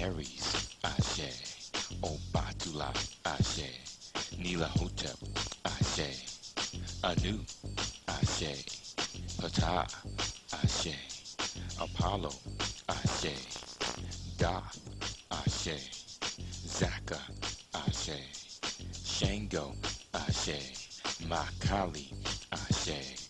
Aries, Ashe. Obatula, Ashe. Nila Hotep, Ashe. Anu, Ashe. Ptah, Ashe. Apollo, Ashe. Da, Ashe. Zaka, Ashe. Shango, Ashe. Makali, Ashe.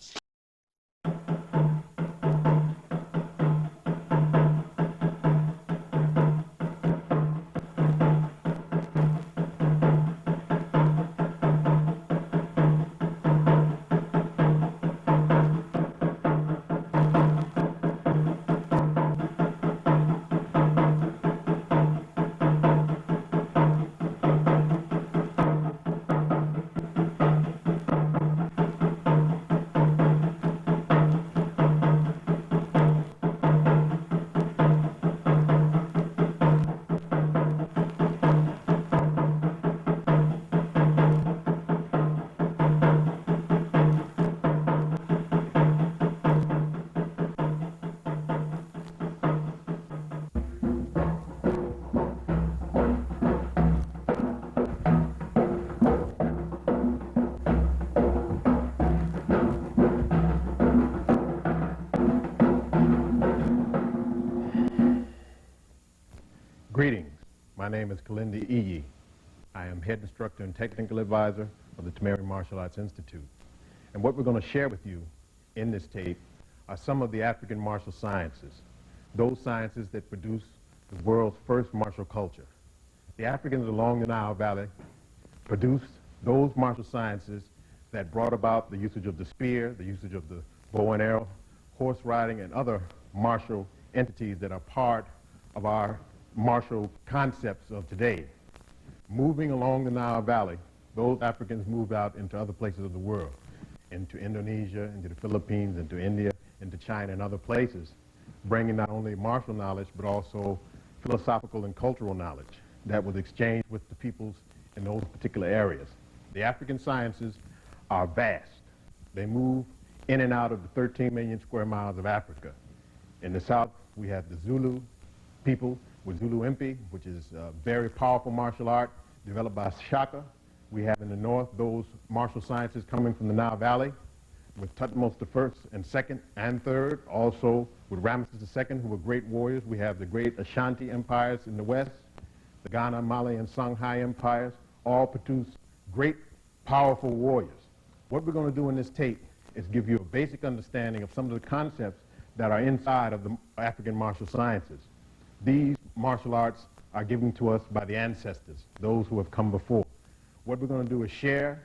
Greetings. My name is Kilindi Iyi. I am head instructor and technical advisor of the Tamari Martial Arts Institute. And what we're going to share with you in this tape are some of the African martial sciences, those sciences that produce the world's first martial culture. The Africans along the Nile Valley produced those martial sciences that brought about the usage of the spear, the usage of the bow and arrow, horse riding, and other martial entities that are part of our martial concepts of today. Moving along the Nile Valley, those Africans moved out into other places of the world, into Indonesia, into the Philippines, into India, into China, and other places, bringing not only martial knowledge, but also philosophical and cultural knowledge that was exchanged with the peoples in those particular areas. The African sciences are vast. They move in and out of the 13 million square miles of Africa. In the south, we have the Zulu people with Zulu Impi, which is a very powerful martial art developed by Shaka. We have in the north those martial sciences coming from the Nile Valley with Tutmosis I and II and III, also with Ramesses II, who were great warriors. We have the great Ashanti empires in the west, the Ghana, Mali, and Songhai empires, all produce great, powerful warriors. What we're going to do in this tape is give you a basic understanding of some of the concepts that are inside of the African martial sciences. These martial arts are given to us by the ancestors, those who have come before. What we're going to do is share.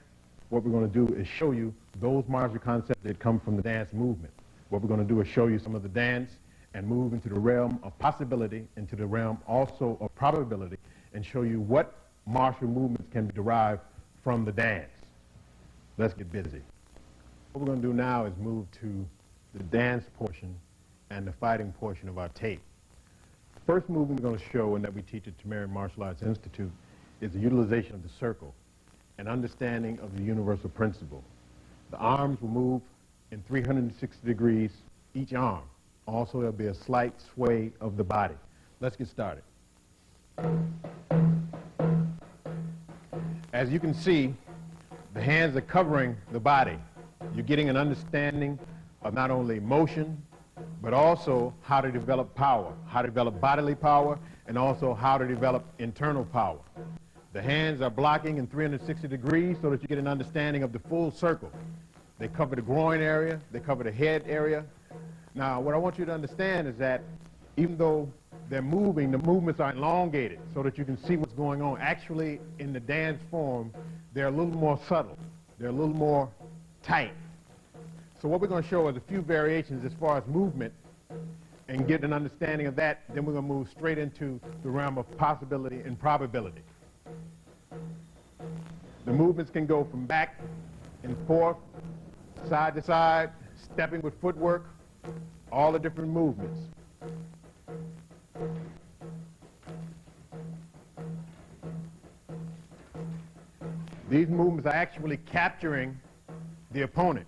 What we're going to do is show you those martial concepts that come from the dance movement. What we're going to do is show you some of the dance and move into the realm of possibility, into the realm also of probability, and show you what martial movements can be derived from the dance. Let's get busy. What we're going to do now is move to the dance portion and the fighting portion of our tape. First movement we're going to show, and that we teach at Tamari Martial Arts Institute, is the utilization of the circle, an understanding of the universal principle. The arms will move in 360 degrees each arm. Also, there'll be a slight sway of the body. Let's get started. As you can see, the hands are covering the body. You're getting an understanding of not only motion, but also how to develop power, how to develop bodily power, and also how to develop internal power. The hands are blocking in 360 degrees so that you get an understanding of the full circle. They cover the groin area, they cover the head area. Now, what I want you to understand is that even though they're moving, the movements are elongated so that you can see what's going on. Actually, in the dance form, they're a little more subtle. They're a little more tight. So what we're going to show is a few variations as far as movement and get an understanding of that. Then we're going to move straight into the realm of possibility and probability. The movements can go from back and forth, side to side, stepping with footwork, all the different movements. These movements are actually capturing the opponent.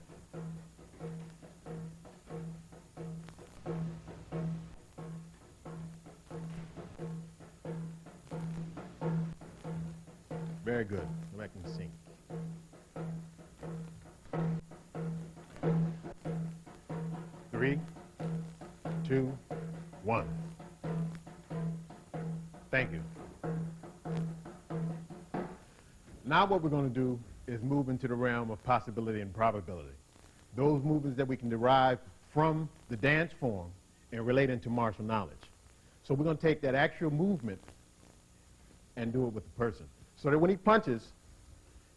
Very good. Go back and sink. 3, 2, 1. Thank you. Now what we're going to do is move into the realm of possibility and probability. Those movements that we can derive from the dance form and relate into martial knowledge. So we're going to take that actual movement and do it with the person. So that when he punches,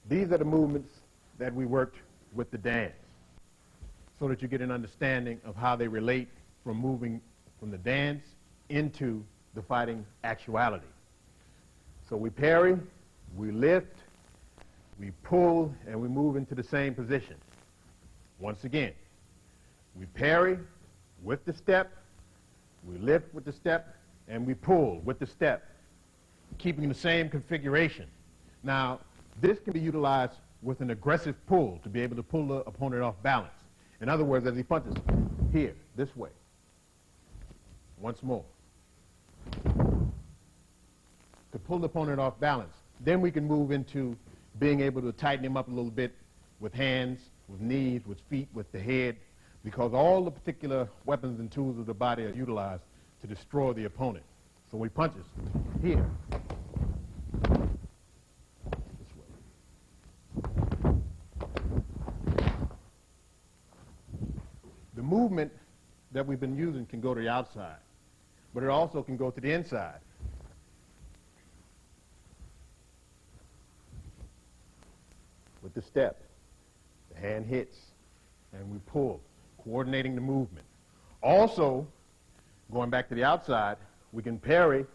these are the movements that we worked with the dance, so that you get an understanding of how they relate from moving from the dance into the fighting actuality. So we parry, we lift, we pull, and we move into the same position. Once again, we parry with the step, we lift with the step, and we pull with the step, keeping the same configuration. Now, this can be utilized with an aggressive pull to be able to pull the opponent off balance. In other words, as he punches here, this way. Once more. To pull the opponent off balance. Then we can move into being able to tighten him up a little bit with hands, with knees, with feet, with the head, because all the particular weapons and tools of the body are utilized to destroy the opponent. So he punches here. This way. The movement that we've been using can go to the outside, but it also can go to the inside. With the step, the hand hits, and we pull, coordinating the movement. Also, going back to the outside, we can parry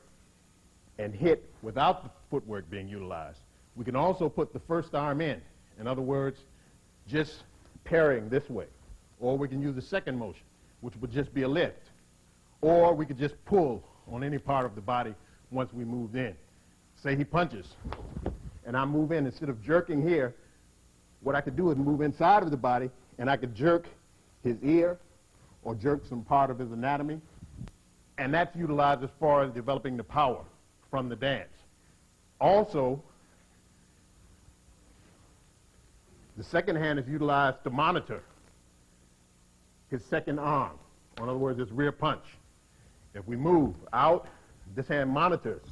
and hit without the footwork being utilized. We can also put the first arm in other words, just parrying this way. Or we can use the second motion, which would just be a lift. Or we could just pull on any part of the body once we moved in. Say he punches, and I move in. Instead of jerking here, what I could do is move inside of the body, and I could jerk his ear or jerk some part of his anatomy, and that's utilized as far as developing the power from the dance. Also, the second hand is utilized to monitor his second arm. In other words, his rear punch. If we move out, this hand monitors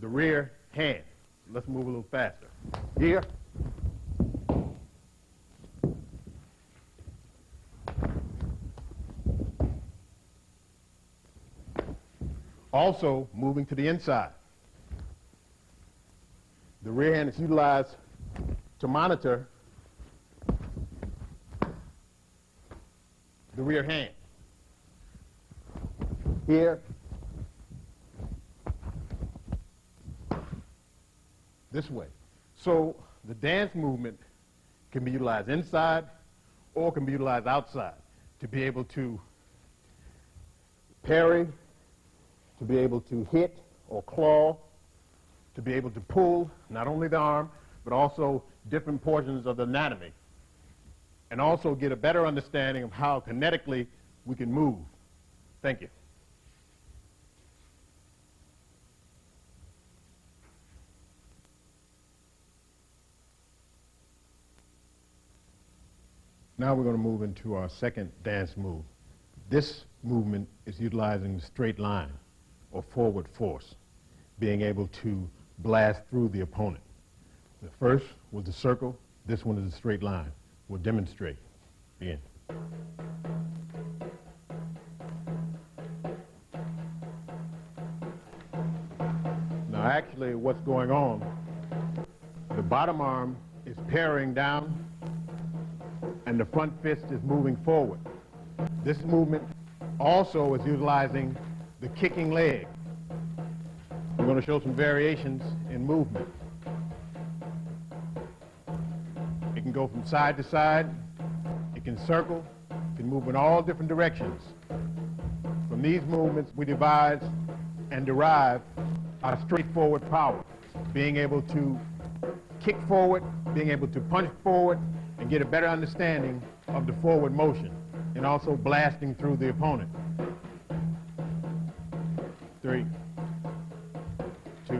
the rear hand. Let's move a little faster. Here. Also, moving to the inside. The rear hand is utilized to monitor the rear hand. Here. This way. So the dance movement can be utilized inside or can be utilized outside to be able to parry, to be able to hit or claw, to be able to pull not only the arm, but also different portions of the anatomy, and also get a better understanding of how kinetically we can move. Thank you. Now we're going to move into our second dance move. This movement is utilizing the straight line or forward force, being able to blast through the opponent. The first was the circle. This one is a straight line. We'll demonstrate. Begin. Now actually what's going on, the bottom arm is parrying down and the front fist is moving forward. This movement also is utilizing the kicking leg. We're going to show some variations in movement. It can go from side to side, it can circle, it can move in all different directions. From these movements, we devise and derive our straightforward power, being able to kick forward, being able to punch forward, and get a better understanding of the forward motion, and also blasting through the opponent. 3, 2,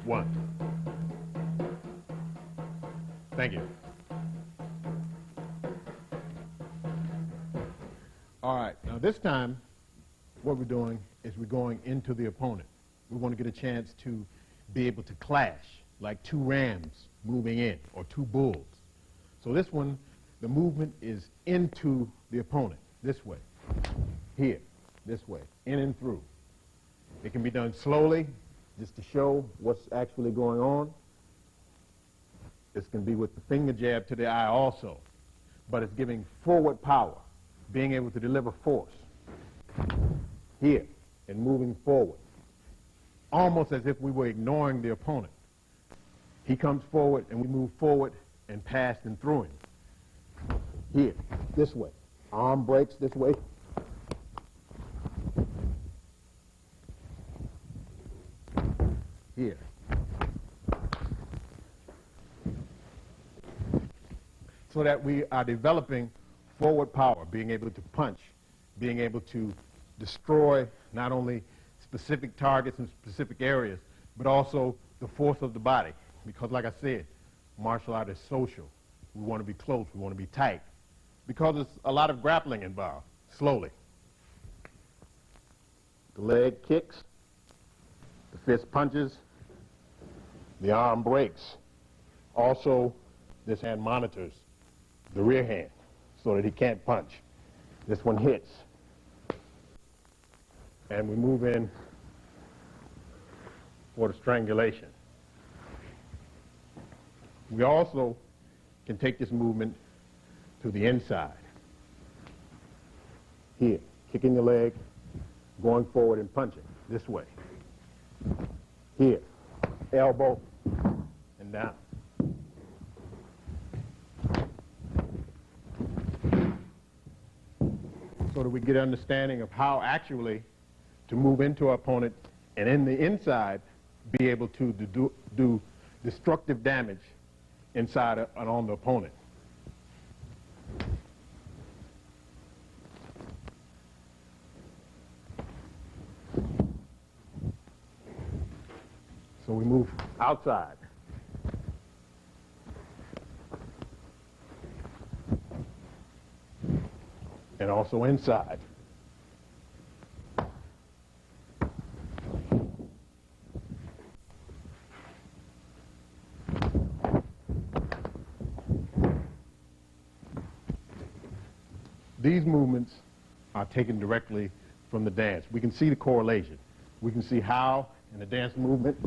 1. Thank you. All right, now this time, what we're doing is we're going into the opponent. We want to get a chance to be able to clash, like two rams moving in, or two bulls. So this one, the movement is into the opponent, this way, here, this way, in and through. It can be done slowly, just to show what's actually going on. This can be with the finger jab to the eye also, but it's giving forward power, being able to deliver force here and moving forward, almost as if we were ignoring the opponent. He comes forward and we move forward and past and through him. Here, this way. Arm breaks this way. Here. So that we are developing forward power, being able to punch, being able to destroy not only specific targets in specific areas, but also the force of the body. Because like I said, martial art is social. We want to be close, we want to be tight. Because there's a lot of grappling involved, slowly. The leg kicks, the fist punches, the arm breaks. Also, this hand monitors the rear hand so that he can't punch. This one hits. And we move in for the strangulation. We also can take this movement to the inside. Here, kicking the leg, going forward and punching this way. Here, elbow and down. So that we get an understanding of how actually to move into our opponent and in the inside be able to do destructive damage inside and on the opponent. So we move outside. And also inside. These movements are taken directly from the dance. We can see the correlation. We can see how in the dance movement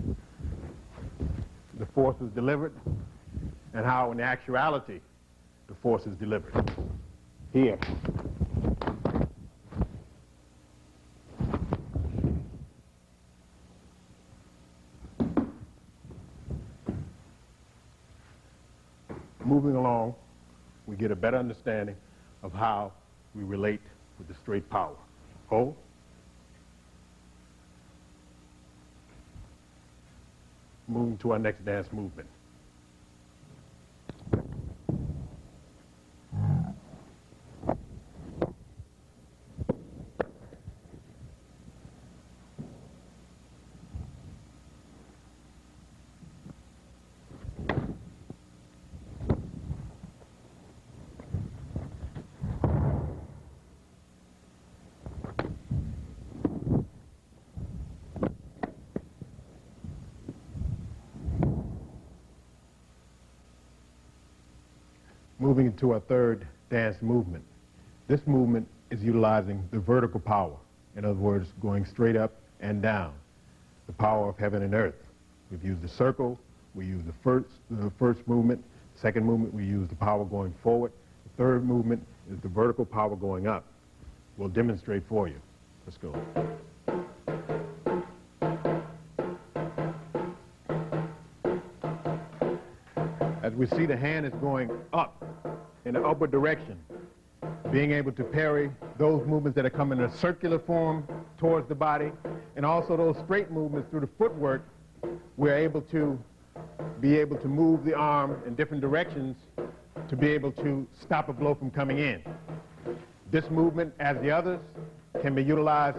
the force is delivered and how in actuality the force is delivered. Here. Moving along, we get a better understanding of how we relate with the straight power. Hold. Moving to our next dance movement. Moving into our third dance movement. This movement is utilizing the vertical power. In other words, going straight up and down. The power of heaven and earth. We've used the circle. We use the first movement. Second movement, we use the power going forward. The third movement is the vertical power going up. We'll demonstrate for you. Let's go. As we see, the hand is going up in the upward direction, being able to parry those movements that are coming in a circular form towards the body, and also those straight movements through the footwork. We're able to move the arm in different directions to be able to stop a blow from coming in. This movement, as the others, can be utilized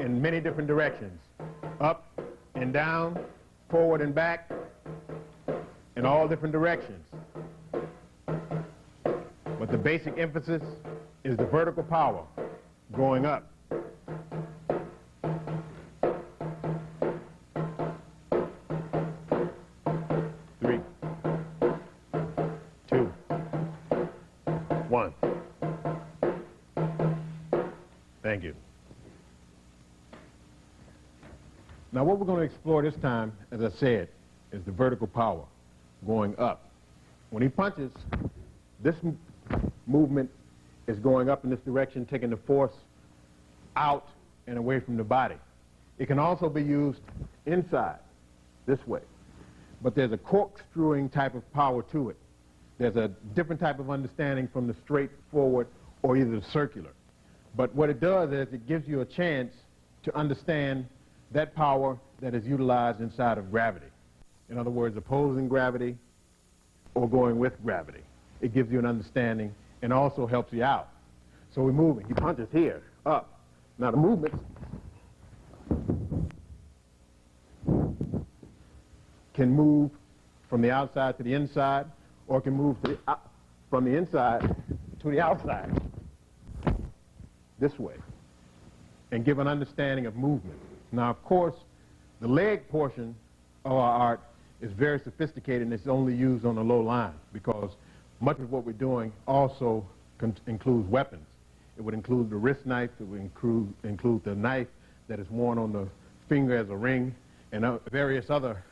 in many different directions, up and down, forward and back, in all different directions. But the basic emphasis is the vertical power going up. Three, two, one. Thank you. Now what we're going to explore this time, as I said, is the vertical power going up. When he punches, this movement is going up in this direction, taking the force out and away from the body. It can also be used inside, this way. But there's a corkscrewing type of power to it. There's a different type of understanding from the straightforward or either the circular. But what it does is it gives you a chance to understand that power that is utilized inside of gravity. In other words, opposing gravity or going with gravity. It gives you an understanding and also helps you out. So we're moving. He punches here, up. Now the movements can move from the outside to the inside, or can move to from the inside to the outside, this way, and give an understanding of movement. Now, of course, the leg portion of our art is very sophisticated, and it's only used on the low line, because much of what we're doing also includes weapons. It would include the wrist knife, it would include the knife that is worn on the finger as a ring, and various other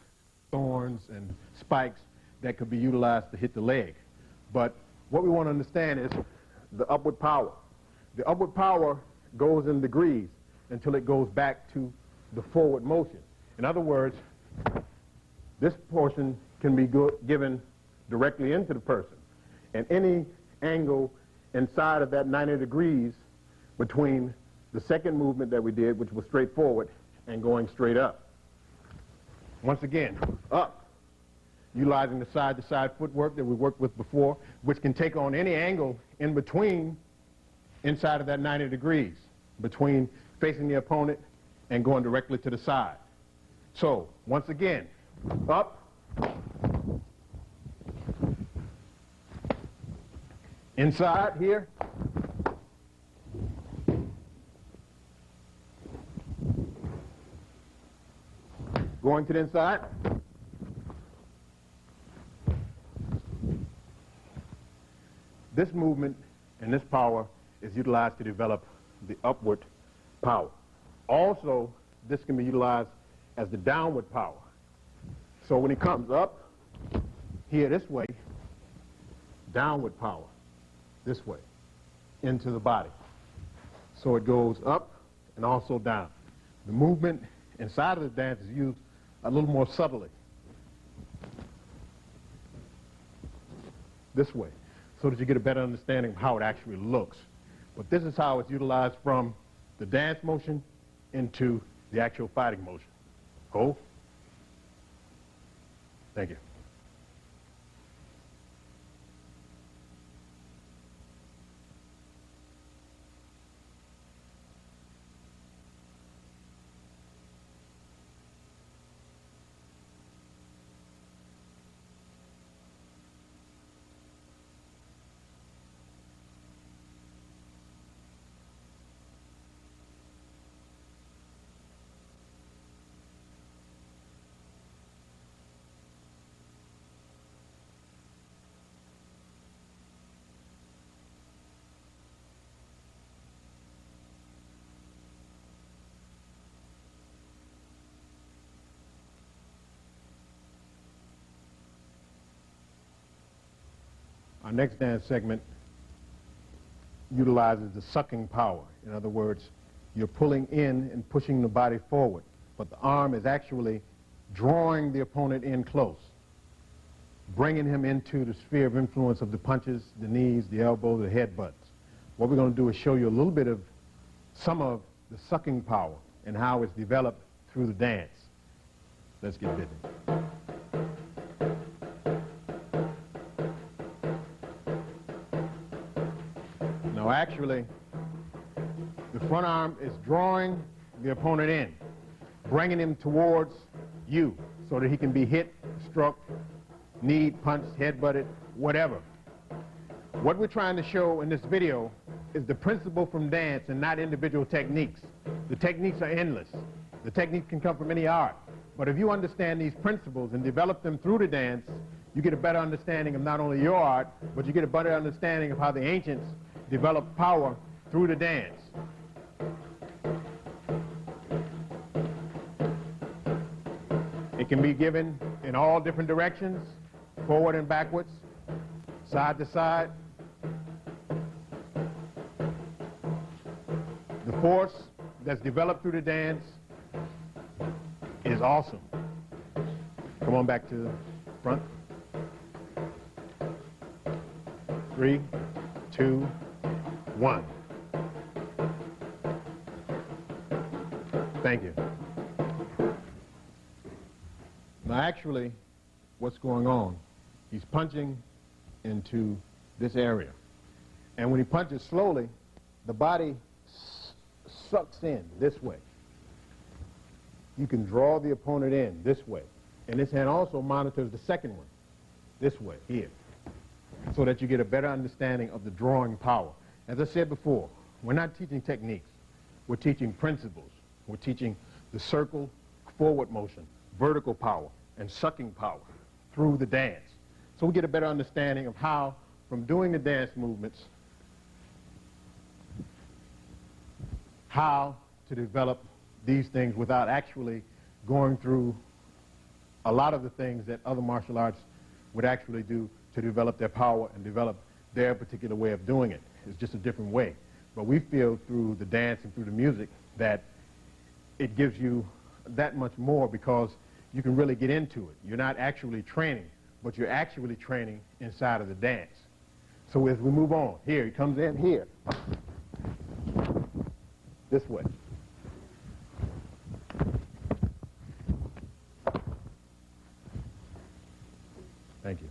thorns and spikes that could be utilized to hit the leg. But what we want to understand is the upward power. The upward power goes in degrees until it goes back to the forward motion. In other words, this portion can be given directly into the person, and any angle inside of that 90 degrees between the second movement that we did, which was straight forward, and going straight up. Once again, up, utilizing the side-to-side footwork that we worked with before, which can take on any angle in between, inside of that 90 degrees, between facing the opponent and going directly to the side. So, once again, up, inside here, going to the inside, this movement and this power is utilized to develop the upward power. Also, this can be utilized as the downward power. So when it comes up here this way, downward power this way into the body. So it goes up and also down. The movement inside of the dance is used a little more subtly, this way, so that you get a better understanding of how it actually looks. But this is how it's utilized from the dance motion into the actual fighting motion. Hold. Thank you. Our next dance segment utilizes the sucking power. In other words, you're pulling in and pushing the body forward, but the arm is actually drawing the opponent in close, bringing him into the sphere of influence of the punches, the knees, the elbows, the headbutts. What we're going to do is show you a little bit of some of the sucking power and how it's developed through the dance. Let's get busy. Now actually, the front arm is drawing the opponent in, bringing him towards you so that he can be hit, struck, kneed, punched, headbutted, whatever. What we're trying to show in this video is the principle from dance and not individual techniques. The techniques are endless. The techniques can come from any art. But if you understand these principles and develop them through the dance, you get a better understanding of not only your art, but you get a better understanding of how the ancients developed power through the dance. It can be given in all different directions, forward and backwards, side to side. The force that's developed through the dance is awesome. Come on back to the front. 3, 2, 1. Thank you. Now actually, what's going on, he's punching into this area. And when he punches slowly, the body sucks in this way. You can draw the opponent in this way. And this hand also monitors the second one, this way, here, so that you get a better understanding of the drawing power. As I said before, we're not teaching techniques. We're teaching principles. We're teaching the circle, forward motion, vertical power, and sucking power through the dance. So we get a better understanding of how, from doing the dance movements, how to develop these things without actually going through a lot of the things that other martial arts would actually do to develop their power and develop their particular way of doing it. It's just a different way. But we feel through the dance and through the music that it gives you that much more because you can really get into it. You're not actually training, but you're actually training inside of the dance. So as we move on, here, he comes in here. This way. Thank you.